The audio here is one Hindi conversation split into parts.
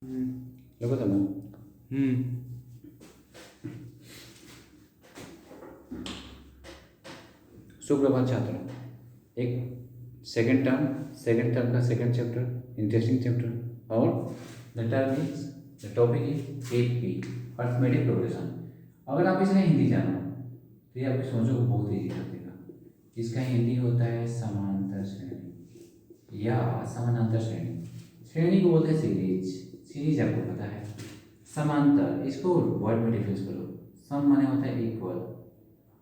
देखो तो मैं सुप्रभात छात्रों। एक सेकंड टर्म का सेकंड चैप्टर इंटरेस्टिंग चैप्टर और the topic is AP arithmetic progression. अगर आप इसमें हिंदी जानो तो ये आपके सोचो को बहुत ईजी कर देगा। इसका हिंदी होता है समांतर श्रेणी या समानांतर श्रेणी। श्रेणी को बोलते हैं सीरीज आपको पता है। समांतर इसको वर्ड में डिफरेंस करो। सम माने होता है इक्वल,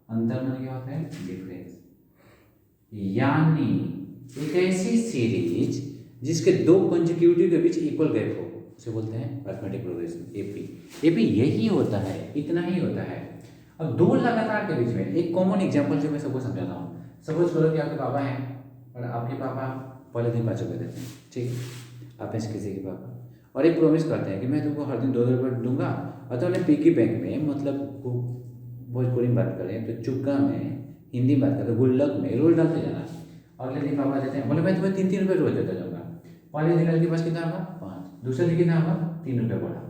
अंतर माने क्या होता है डिफरेंस। यानी एक ऐसी सीरीज जिसके दो कंसेक्यूटिव के बीच इक्वल गैप हो उसे बोलते हैं अरिथमेटिक प्रोग्रेशन एपी। एपी यही होता है, इतना ही होता है। अब दो लगातार के बीच में एक कॉमन एग्जांपल से मैं सबको समझाता हूँ। सपोज करो कि आपके पापा हैं और आपके पापा पहले दिन 5 रुपये देते हैं, ठीक है। आप ऐसे किसी के पापा और एक प्रॉमिस करते हैं कि मैं तुमको हर दिन 2 रुपये दूंगा और तो पिगी बैंक में, मतलब भोजपुरी में बात करें तो चुक्का में, हिंदी में बात करें तो गुल्लक में रोज डालते जाना। अगले दिन पापा देते हैं, बोले मैं तुम्हें 3-3 रुपये रोज देता जाऊँगा। पहले दिन लड़के के पास कितना होगा 5, दूसरे दिन कितना होगा 3 रुपये बढ़ा,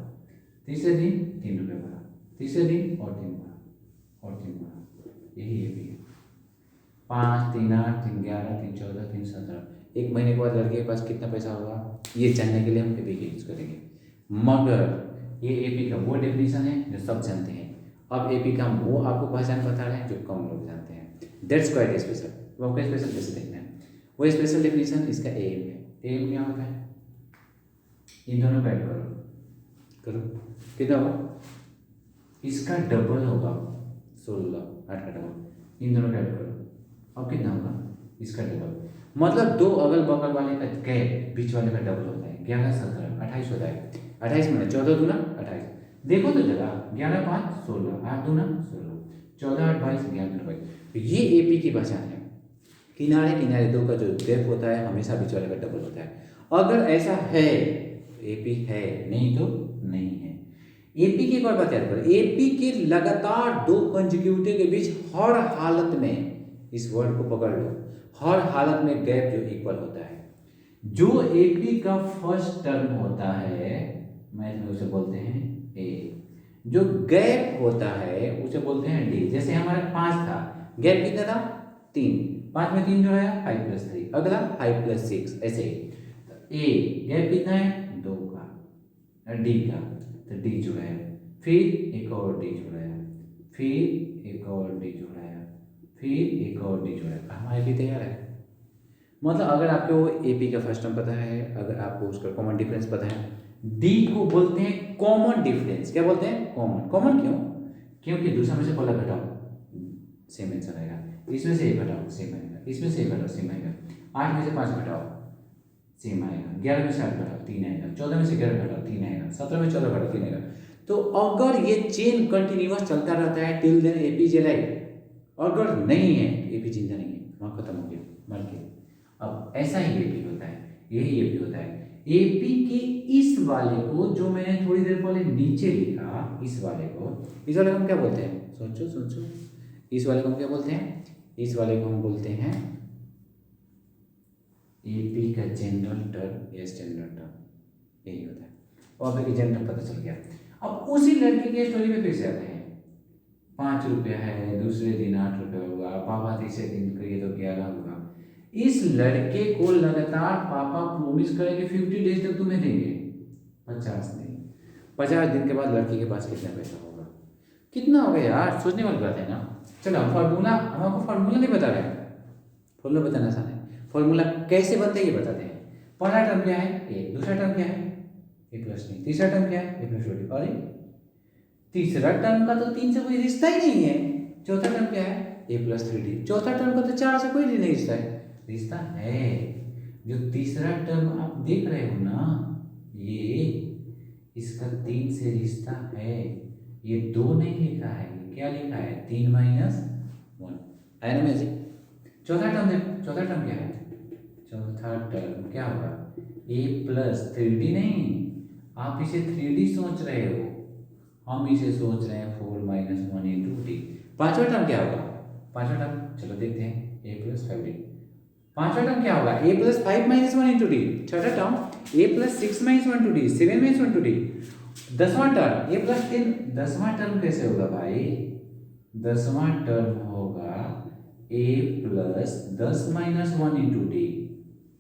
तीसरे दिन 3 रुपये बढ़ा, तीसरे दिन और 3 बढ़ा और 3 बढ़ा। यही ये भी है। 5, 3, 8, 3, 11, 3, 14, 3, 17। एक महीने के बाद लड़के के पास कितना पैसा होगा ये जानने के लिए हम एपी यूज करेंगे। मगर ये एपी का वो डेफिनेशन है जो सब जानते हैं। अब एपी का वो आपको पहचान बता रहे हैं जो कम लोग जानते हैं। That's quite special. वो आपका स्पेशल कैसे देखना है, वो स्पेशल डेफिनेशन इसका एम है। एम क्या होता है, इन दोनों को ऐड करो कितना होगा, इसका डबल होगा 16, 8 का डबल, इन दोनों का ऐड करो अब कितना होगा इसका डबल। मतलब दो अगल बगल वाले का गैप बीच वाले का डबल होता है। 11, 17, 28 होता है। 28 में 14 दूना 28, देखो तो जरा 11, 5, 16, 8 दूना 16, 14, 8, 22, 11, 22। ये एपी की पहचान है। किनारे किनारे दो का जो गैप होता है हमेशा बीच वाले का डबल होता है। अगर ऐसा है तो एपी है, नहीं तो नहीं है। एपी की एक और बात याद करो, एपी के लगातार दो कंसेक्यूटिव के बीच हर हालत में, इस वर्ड को पकड़ लो, हर हालत में गैप जो इक्वल होता है। जो एपी का फर्स्ट टर्म होता है मैथ में उसे बोलते हैं ए, जो गैप होता है उसे बोलते हैं डी। जैसे हमारा 5 था, गैप कितना था 3, 5 में 3 जोड़ा है 5+3, अगला 5+6, ऐसे ही। तो ए गैप कितना है 2 का, डी का, तो डी जोड़ाया, फिर एक और डी जोड़ाया, फिर एक और डी जोड़ाया, फिर एक और डी जोड़ाया। हमारे भी तैयार है। मतलब अगर आपको एपी का फर्स्ट टर्म पता है, अगर आपको उसका कॉमन डिफरेंस पता है, डी को बोलते हैं कॉमन डिफरेंस। क्या बोलते हैं कॉमन। कॉमन क्यों, क्योंकि दूसरा में से पहला घटाओ सेम आंसर आएगा, इसमें से एक घटाओ सेम आएगा, इसमें से एक घटाओ सेम आएगा, 8 में से 5 घटाओ सेम आएगा, 11 में से 8 घटाओ 3 आएगा, 14 में से 11 घटाओ 3 आएगा, 17 में 14 घटाओ 3 आएगा। तो अगर ये चेन कंटिन्यूअस चलता रहता है till then AP is alive, अगर नहीं है तो एपी जिंदा नहीं है, वहाँ खत्म हो गया, मर गया। अब ऐसा ही एपी होता है, यही एपी होता है। एपी के इस वाले को जो मैंने थोड़ी देर पहले नीचे लिखा, इस वाले को हम क्या बोलते हैं, सोचो, इस वाले को हम क्या बोलते हैं, इस वाले को हम बोलते हैं एपी का जनरल टर्म या स्टैंडर्ड टर्म, यही होता है। और आपको जनरल पता चल गया। अब उसी लड़के की स्टोरी में फिर से आते हैं। 5 रुपया है, दूसरे दिन 8 रुपया होगा, पापा तीसरे दिन करिए तो 11 होगा। इस लड़के को लगातार पापा प्रॉमिस करेंगे 50 डेज तक तुम्हें देंगे, 50 नहीं, 50 दिन के बाद लड़के के पास कितना पैसा होगा, कितना होगा यार, सोचने वाली बात है ना। चलो फार्मूला, हम आपको फार्मूला नहीं बता रहे हैं, फार्मूला बताना आसान है। फार्मूला कैसे बनते हैं ये बताते हैं। पहला टर्म क्या है ए, दूसरा टर्म क्या है a+3, तीसरा टर्म क्या है a+2, और तीसरा टर्म का तो 3 से कोई रिश्ता ही नहीं है। चौथा टर्म क्या है a+3d, चौथा टर्म का तो 4 से कोई नहीं रिश्ता है। रिश्ता है, जो तीसरा टर्म आप देख रहे हो ना, ये इसका 3 से रिश्ता है। ये 2 नहीं लिखा है, क्या लिखा है 3 - 1 है ना। चौथा टर्म देखो, चौथा टर्म क्या है, चौथा टर्म क्या होगा a+3d, नहीं आप इसे 3d सोच रहे हो, हम इसे सोच रहे हैं 4 - 1 × d। पांचवा टर्म क्या होगा, पांचवा टर्म चलो देखते हैं a+5d। पांचवा टर्म क्या होगा a+5 - 1 × d। छठा term a plus 6 minus 1 to d, 7 minus 1 to d. 10वां टर्म ए प्लस 10, 10वां टर्म कैसे होगा भाई? 10वां टर्म होगा a plus 10 minus 1 into d,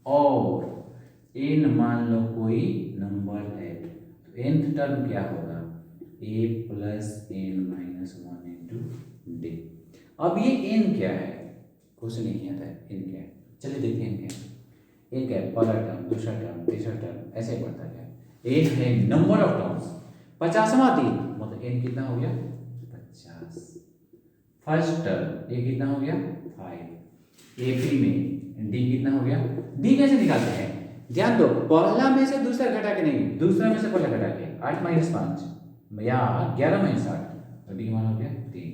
और एन मान लो कोई नंबर है, तो nth टर्म क्या होगा? A plus N minus 1 into d. अब ये n क्या है? क्वेश्चन नहीं आता है n क्या है। चलिए देखते हैं n क्या है। एक है पहला टर्म, दूसरा टर्म, तीसरा टर्म, ऐसे ही बढ़ता है। n है नंबर ऑफ टर्म्स, 50वां दिन, मतलब n कितना हो गया? 50। फर्स्ट टर्म ए कितना हो गया? 5। एपी में डी कितना हो गया? डी कैसे निकालते हैं? ध्यान दो, पहला में से दूसरा घटा के नहीं, दूसरा में से पहला घटा के। 8 माइनस 5 या 11 माइनस 8, तो डी मान हो गया 3।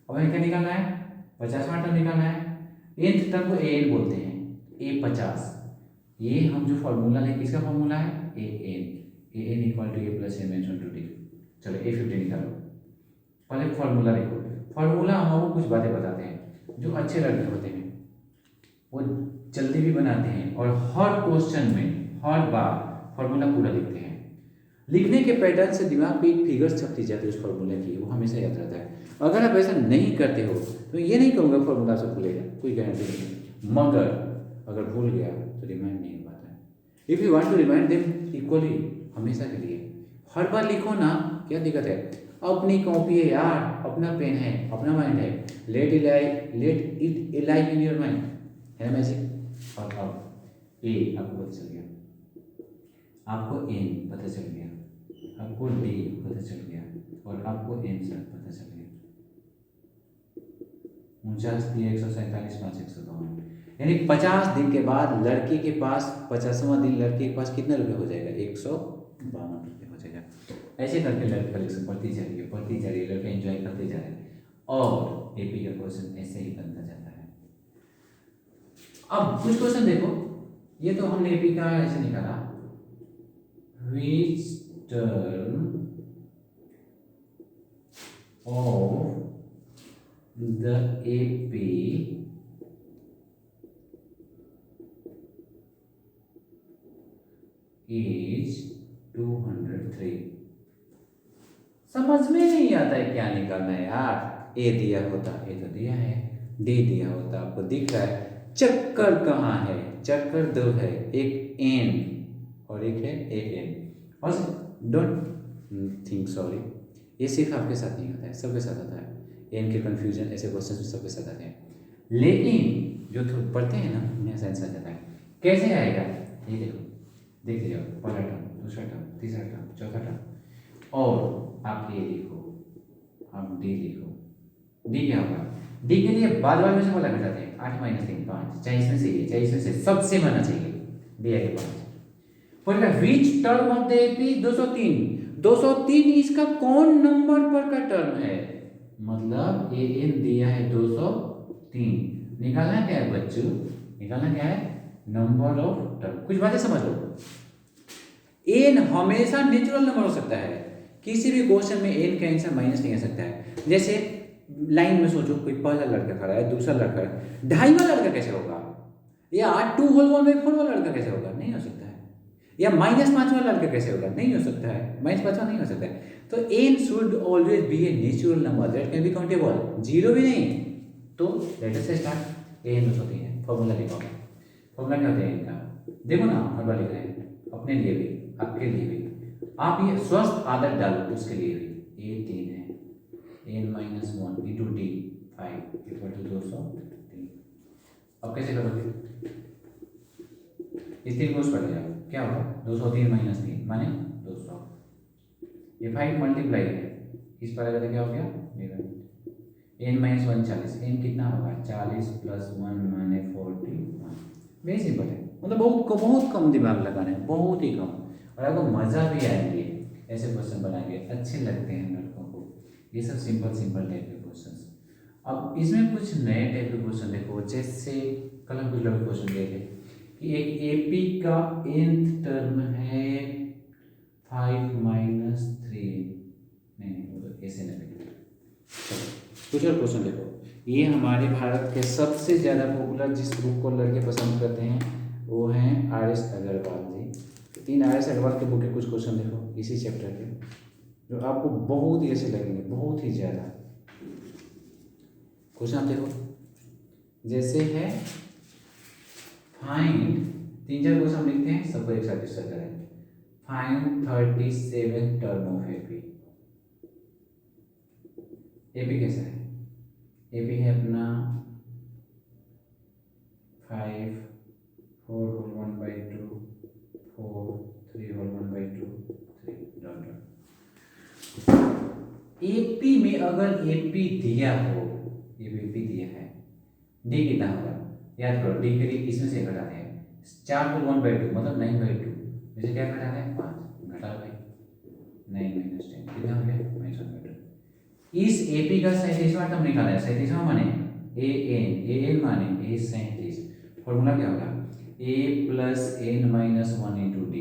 अब हमें क्या निकालना है? 50वां टर्म निकालना है। nth टर्म को an बोलते हैं, a 50। ये हम जो फॉर्मूला है, किसका फॉर्मूला है? an equal to A plus N minus 1 to D. चलो a50 निकालो। पहले फॉर्मूला लिखो। फॉर्मूला हम आपको कुछ बातें बताते हैं। जो अच्छे लड़के होते हैं वो जल्दी भी बनाते हैं, और हर क्वेश्चन में हर बार फॉर्मूला पूरा लिखते हैं। लिखने के पैटर्न से दिमाग पे एक फिगर छपती जाती है उस फॉर्मूला की, वो हमेशा याद रहता है। अगर आप ऐसा नहीं करते हो तो ये नहीं कहूँगा फॉर्मूला से भूलेगा, कोई गारंटी नहीं, मगर अगर भूल गया तो रिमाइंड नहीं हो पाता है। If you want to remind them equally, हमेशा के लिए हर बार लिखो ना, क्या दिक्कत है? अपनी कॉपी है यार, अपना पेन है, अपना माइंड है, let it like in your mind, है ना मैजिक। और अब ए आपको पता चल गया, आपको एन पता चल गया, आपको डी पता चल गया, और आपको एन सर पता चल गया। 49 3 147 5 152, यानी 50 दिन के बाद लड़के के पास, 50वां दिन लड़के के पास कितना रुपये हो जाएगा? 152 रुपये हो जाएगा। ऐसे करके लड़के कलेक्शन बढ़ती जा रही है, लड़के एंजॉय करते जा रहे हैं, और एपी का क्वेश्चन ऐसे ही बनता जाता है। अब कुछ क्वेश्चन देखो, ये तो हमने एपी का ऐसे निकाला, which term of the AP is 203। समझ में नहीं आता है क्या निकालना है यार। ए दिया होता, ए तो दिया है, डी दिया होता, आपको दिख रहा है। चक्कर कहाँ है? चक्कर दो है, एक एन और एक है ए एन। और डोंट थिंक सॉरी, ये सिर्फ आपके साथ नहीं होता है, सबके साथ होता है। एन के कन्फ्यूजन ऐसे क्वेश्चन में सबके साथ आते हैं, लेकिन जो पढ़ते हैं ना उन्हें सेंस आ जाता है। कैसे आएगा? ये देखो, देखते जाओ, पहला टर्म, दूसरा टर्म, तीसरा टर्म, चौथा टर्म, और आप ए लिखो, आप डी लिखो। डी क्या होगा? डी के लिए बाद में से बोला घटाते हैं, 8 माइनस 3 5, चाहे इसमें से ये, चाहे इसमें से, सबसे माना चाहिए, डी आगे 5। पहला which term of the AP 203। 203 इसका कौन नंबर पर का टर्म है? मतलब ए एन दिया है 203। निकालना क्या है बच्चों? निकालना क्या है? Number of term. कुछ बातें समझ लो, एन हमेशा नेचुरल नंबर हो सकता है। किसी भी क्वेश्चन में एन का आंसर माइनस नहीं आ सकता है। जैसे लाइन में सोचो, कोई पहला लड़का खड़ा है, दूसरा लड़का है, 2.5वां लड़का कैसे होगा? या 2 होल 1/4 वाला लड़का कैसे होगा? नहीं हो सकता है। या -5वां लड़का कैसे होगा? नहीं हो सकता है, -5वां नहीं हो सकता है। तो n should always be a natural number that can be countable, 0 भी नहीं। तो लेट अस स्टार्ट। an 203 है, फॉर्मूला लिखो। फॉर्मूला क्या होता है इनका? देखो ना, हर बार लिख रहे हैं, अपने लिए भी, आपके लिए भी। आप ये स्वस्थ आदत डालो उसके लिए भी। ए 3 है, n-1 into D 5 equal to 203। अब कैसे करोगे? इस 3 को उस पर ले जाओ, क्या होगा? 203 माइनस 3 माने 200। ये 5 मल्टीप्लाई है, इस पर अगर क्या हो गया? n-1 40। n कितना होगा? 40 + 1 माने 41। वेरी सिंपल है, मतलब बहुत कम दिमाग लगाना है, बहुत ही कम, और आपको मज़ा भी आएंगे ऐसे क्वेश्चन बनाएंगे, अच्छे लगते हैं लड़कों को ये सब सिंपल टाइप के क्वेश्चन। अब इसमें कुछ नए टाइप के क्वेश्चन देखो, जैसे कल हम कुछ लंबे क्वेश्चन दिए थे कि एक एपी का nth टर्म है 5 माइनस 3, नहीं ऐसे नहीं। कुछ और क्वेश्चन देखो, ये हमारे भारत के सबसे ज़्यादा पॉपुलर जिस ग्रुप को लड़के पसंद करते हैं वो हैं RS अग्रवाल जी। 3 IAS अग्रवाल के बुक के कुछ क्वेश्चन देखो इसी चैप्टर के, जो आपको बहुत ही अच्छे लगेंगे, बहुत ही ज़्यादा। क्वेश्चन आप देखो, जैसे है फाइंड, 3-4 क्वेश्चन हम लिखते हैं, सबको एक साथ डिस्कस करें। फाइंड 37 टर्म ऑफ एपी। एपी कैसा है? एपी है अपना 5 4 whole 1/2 4 3 whole 1/2 3 dot dot. AP में अगर एपी दिया हो, ये एपी दिया है, डी कितना होगा याद करो, डी के लिए इसमें से घटाते हैं, 4 होल 1/2 मतलब 9/2 में से क्या घटाते हैं 5, घटा भाई 9 - 10 कितना हो गया -1/2। इस एपी का 37वां टर्म निकाला है, 37वां माने एन माने ए 37, फॉर्मूला क्या होगा a + n - 1 × d,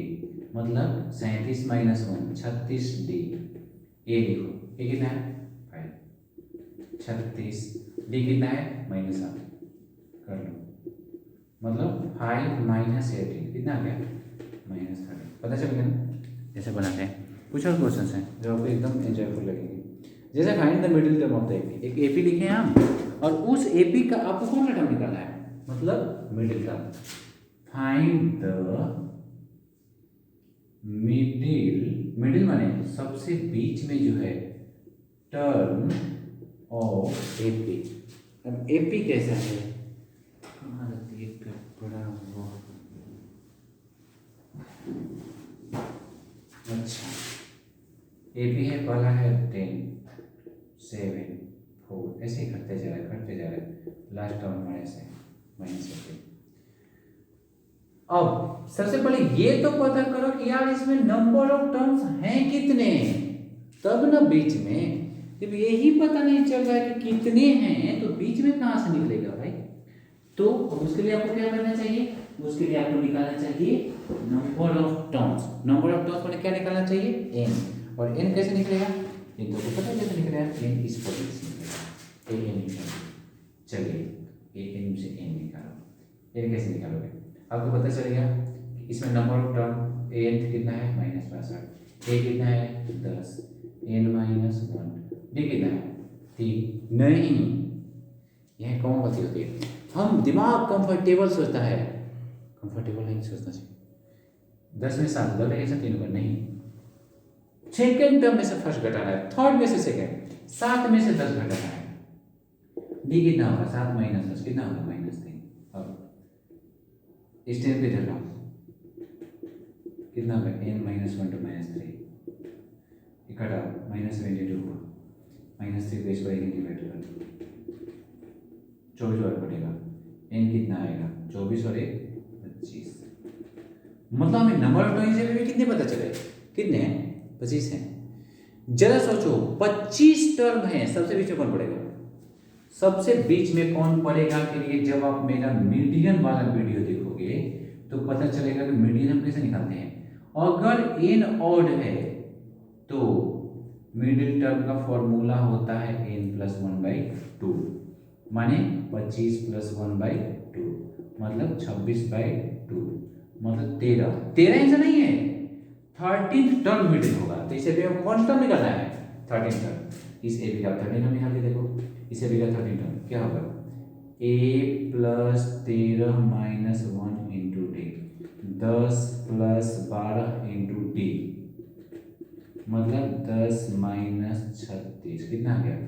मतलब 37 - 1 36d। ए लिखो, ए कितना है 5, 36, डी कितना है -8 कर लो, मतलब 5 - 18 कितना आ गया -30। पता चल गया ना? जैसे बनाते हैं कुछ और क्वेश्चन हैं जो आपको एकदम एंजॉयफुल लगेंगे। जैसे find the middle term of the AP, एक एपी लिखे हैं हम, और उस एपी का आपको कौन सा टर्म निकालना है, मतलब middle term. Find the middle माने सबसे बीच में जो है टर्म ऑफ एपी। अब एपी कैसा है, हमारा देख कर बड़ा हुआ, अच्छा एपी है, पहला है 10 7 4, ऐसे ही करते जा रहे, लास्ट टर्म हमारे से -18। अब सबसे पहले ये तो पता करो कि यार इसमें नंबर ऑफ टर्म्स हैं कितने, तब ना बीच में, जब यही पता नहीं चल रहा है कि कितने हैं तो बीच में कहां से निकलेगा भाई। तो उसके लिए आपको क्या करना चाहिए, उसके लिए आपको निकालना चाहिए number of terms. Number of terms मैंने क्या निकालना चाहिए n, और n कैसे निकलेगा, ये तो पता है कैसे निकलेगा, n इस पॉजिटिव से निकलेगा, an निकालो। चलिए an से n निकालो, n कैसे निकालोगे, आपको पता चलेगा कि इसमें नंबर ऑफ टर्म n कितना है -62, a कितना है 10, n - 1, d कितना है 3। नहीं, यह कौन गलती होती है, हम दिमाग कंफर्टेबल सोचता है, कंफर्टेबल नहीं सोचना चाहिए। 10 में 7 गलत है, 3 पर नहीं, सेकेंड टर्म में से फर्स्ट घटाना है, थर्ड में से सेकेंड, 7 में से 10 घटाना है, डी कितना होगा 7 - 10 कितना होगा -3। अब इस टाइम पे चल रहा कितना होगा n - 1 to -3 इकट्ठा -72 हुआ, -3 को इस पर डिवाइड कर 24 बार कटेगा, n कितना आएगा 24 और 1 25। मतलब हमें नंबर ऑफ टर्म्स से भी कितने पता चले, कितने हैं 25 हैं। जरा सोचो 25 टर्म है, सबसे बीच में कौन पड़ेगा, सबसे बीच में कौन पड़ेगा के लिए जब आप मेरा मीडियन वाला वीडियो देखोगे तो पता चलेगा कि मीडियन हम कैसे निकालते हैं। अगर n ऑड है तो मिडिल टर्म का फॉर्मूला होता है n + 1/2, माने 25 + 1/2 मतलब 26/2, मतलब 13 ऐसा नहीं है, 13th टर्म मिडिल होगा। तो इसे भी कौन टर्म निकालना है 13th टर्म, इस ए बी का 13 टर्म निकाल के देखो, इसे भी का 13 टर्म क्या होगा a + 13 - 1 × d, 10 + 12 × d, मतलब 10 - 36 कितना आ गया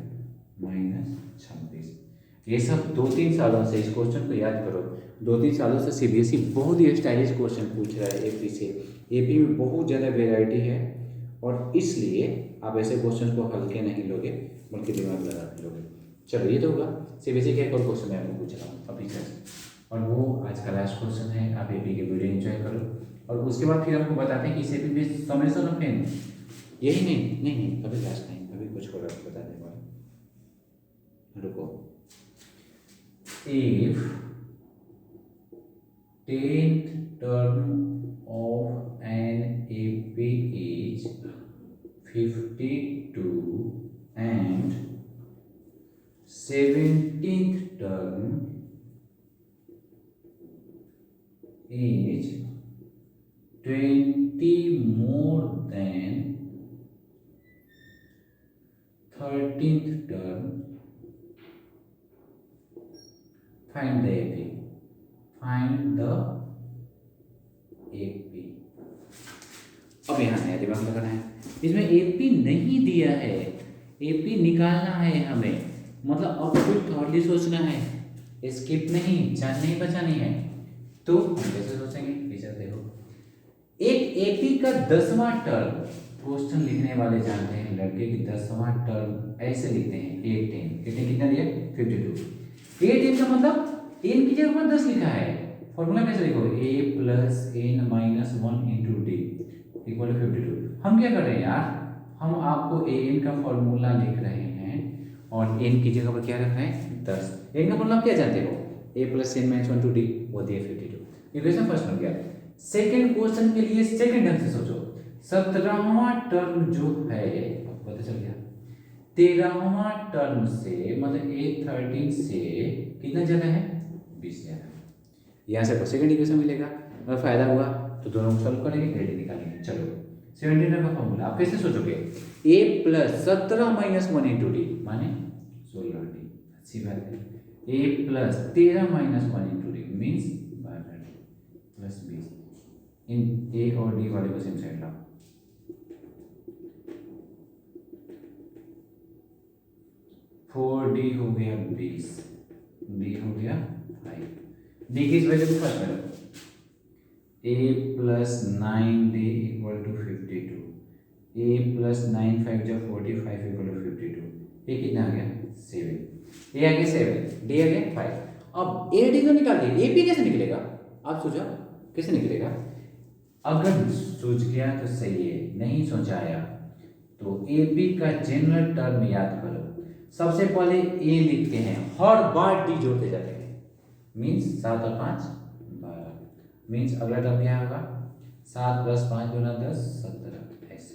-26। ये सब 2-3 सालों से, इस क्वेश्चन को याद करो, 2-3 सालों से सीबीएसई बहुत ही स्टाइलिश क्वेश्चन पूछ रहा है एपी से। एपी में बहुत ज़्यादा वेराइटी है और इसलिए आप ऐसे क्वेश्चन को हल्के नहीं लोगे बल्कि दिमाग लगा के लोगे। चलो ये तो होगा सीबीएसई का एक और क्वेश्चन मैं आपको पूछ रहा हूँ अभी से, और वो आज का लास्ट क्वेश्चन है। आप एपी के वीडियो एंजॉय करो और उसके बाद फिर आपको बताते हैं कि इस एपी में समेशन ऑफ n यही नहीं अभी लास्ट नहीं, अभी कुछ और आपको बता देगा, रुको। If 10th term of an AP is 52 and 17th term is 20 more than 13th term, find the AP. Find the AP. अब यहाँ नया दिमाग लगाना है, इसमें AP नहीं दिया है, AP निकालना है हमें, मतलब अब फिर थॉरली सोचना है, स्किप नहीं, जान नहीं बचानी है। तो हम कैसे सोचेंगे, टीचर देखो, एक AP का 10वां टर्म, क्वेश्चन लिखने वाले जानते हैं लड़के की 10वां टर्म ऐसे लिखते हैं 18 कितना दिया 52। 18 का मतलब n की जगह पर 10 लिखा है, फॉर्मूला कैसे लिखो, a plus n minus 1 into D equal to 52। हम क्या कर रहे हैं यार, हम आपको an का फॉर्मूला लिख रहे हैं और n की जगह पर क्या रखा है 10। n का फॉर्मूला क्या जानते हो, a plus n minus 1 to D, वो दिया 52। इक्वेशन फर्स्ट बन गया। सेकेंड क्वेश्चन के लिए सेकेंड ढंग से सोचो, 17वां टर्म जो है, पता चल गया, 13वां टर्म से मतलब A13 से कितना ज्यादा है, 20 ज्यादा है। यहाँ से सेकेंड इक्वेशन मिलेगा, अगर फायदा हुआ तो दोनों को सॉल्व करेंगे, ग्रेडिंग निकालेंगे। चलो 17 का फॉर्मूला आप कैसे सोचोगे, a plus 17 minus 1 into D माने 16 डी, अच्छी बात है। a plus 13 minus 1 into D means 12 plus 20। In a और d वाले को सेम साइड लाओ, 4d हो गया 20, d हो गया 5, d की वैल्यू को फर्स्ट करो, a plus 9d equal to 52, a plus 9 5 जो 45 इक्वल टू 52, ये कितना आ गया 7, a आ गया 7, d आ गया 5। अब a d तो निकाल दिए, a p कैसे निकलेगा, आप सोचो कैसे निकलेगा। अगर सोच गया तो सही है, नहीं सोचाया तो ए पी का जनरल टर्म याद करो। सबसे पहले ए लिखते हैं, हर बार डी जोड़ते जाते हैं, मीन्स 7 और 5 12, मीन्स अगला टर्म क्या होगा 7 प्लस 5 गुना 10 17, ऐसे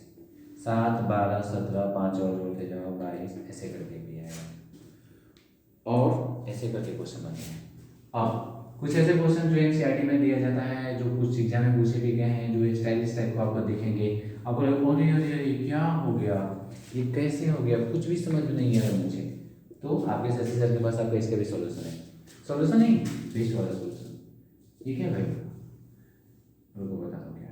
7 12 17 5 और जोड़ते जाओ 22, ऐसे करके भी आएगा और ऐसे करके क्वेश्चन बनते हैं। अब कुछ ऐसे क्वेश्चन जो एनसीईआरटी में दिया जाता है, जो कुछ एग्जाम में पूछे भी गए हैं, जो स्टाइलिश टाइप को आपको दिखेंगे, आपको लगेगा अरे क्या हो गया, ये कैसे हो गया, कुछ भी समझ में नहीं आ रहा मुझे, तो आपके शशि सर के पास आपका इसका भी सॉल्यूशन है, सॉल्यूशन नहीं बेस्ट वाला सॉल्यूशन। ठीक है भाई, उनको बता दो क्या।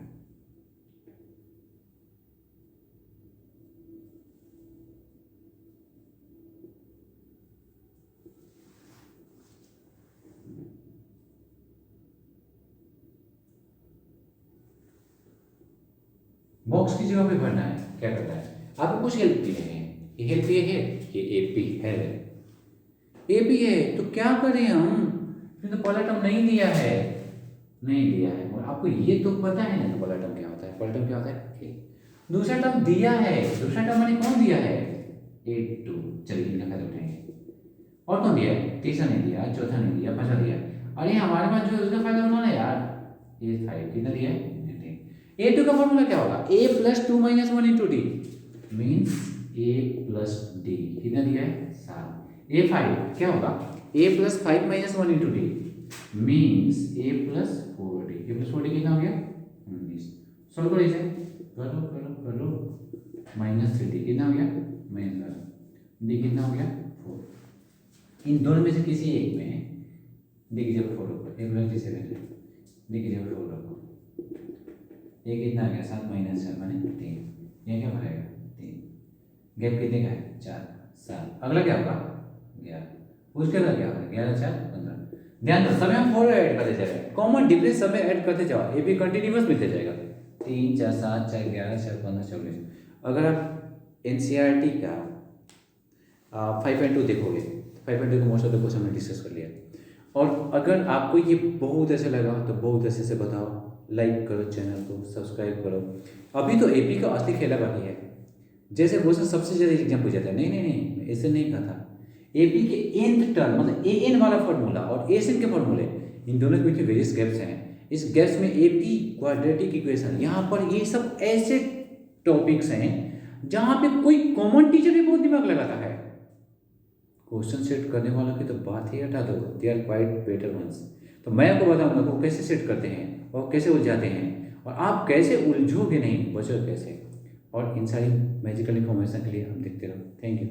बॉक्स की जगह पे भरना है, क्या करना है, आपको कुछ हेल्प दिए हैं, ये हेल्प ये है, ये एपी है, एपी है तो क्या करें हम, तो पहला टर्म नहीं दिया है, नहीं दिया है, और आपको ये तो पता है ना पहला टर्म क्या होता है, पहला टर्म क्या होता है, दूसरा टर्म दिया है, दूसरा टर्म मैंने कौन दिया है 8 2, चलिए इनका फायदा उठाएंगे, और कौन दिया है, तीसरा नहीं दिया, चौथा नहीं दिया, पांचवा दिया, अरे हमारे पास जो उसका फायदा उठाना है यार, ये 5 कितना दिया है, A2 का फॉर्मूला क्या होगा, a plus 2 minus 1 into D means a plus D, कितना दिया है 7, a5 क्या होगा, a plus 5 minus 1 into D means a plus 4d, a plus 4d कितना हो गया 19। सॉल्व करो इसे, करो करो करो, माइनस 3d कितना हो गया माइनस 12, d कितना हो गया 4। इन दोनों में से किसी एक में d की जगह 4 रखो, a प्लस d 7, d की जगह 4 रखो, ये कितना आ गया 7 माइनस 4 माने 3, ये क्या भरेगा 3, गैप कितने का है 4 7, अगला क्या होगा 11, उसके अगला क्या होगा 11 4 15। ध्यान दो सब हम 4 ऐड करते जा रहे हैं, कॉमन डिफरेंस सब में ऐड करते जाओ, ये भी कंटिन्यूअस मिलते जाएगा, 3 4 7 4 11 4 15 24। अगर आप एनसीईआरटी का 5.2 देखोगे, 5.2 का मोस्ट ऑफ द क्वेश्चन हमने डिस्कस कर लिया, और अगर आपको ये बहुत अच्छा लगा तो बहुत अच्छे से बताओ, लाइक करो, चैनल को सब्सक्राइब करो। अभी तो एपी का असली खेला बाकी है, जैसे क्वेश्चन सबसे ज़्यादा एग्जाम पूछा जाता है, नहीं नहीं नहीं ऐसे नहीं कहा था, एपी के nth टर्म मतलब ए एन वाला फॉर्मूला और एस एन के फॉर्मूले, इन दोनों के बीच में वेरियस गैप्स हैं, इस गैप्स में एपी क्वाड्रेटिक इक्वेशन, यहाँ पर ये सब ऐसे टॉपिक्स हैं जहाँ पे कोई कॉमन टीचर भी बहुत दिमाग लगाता है, क्वेश्चन सेट करने वालों की तो बात ही हटा दो, they are quite better ones. तो मैं आपको बताऊंगा वो कैसे सेट करते हैं और कैसे उलझाते हैं, और आप कैसे उलझोगे नहीं, बचोगे कैसे। और इन सारी मैजिकल इन्फॉर्मेशन के लिए हम देखते रहो। Thank you.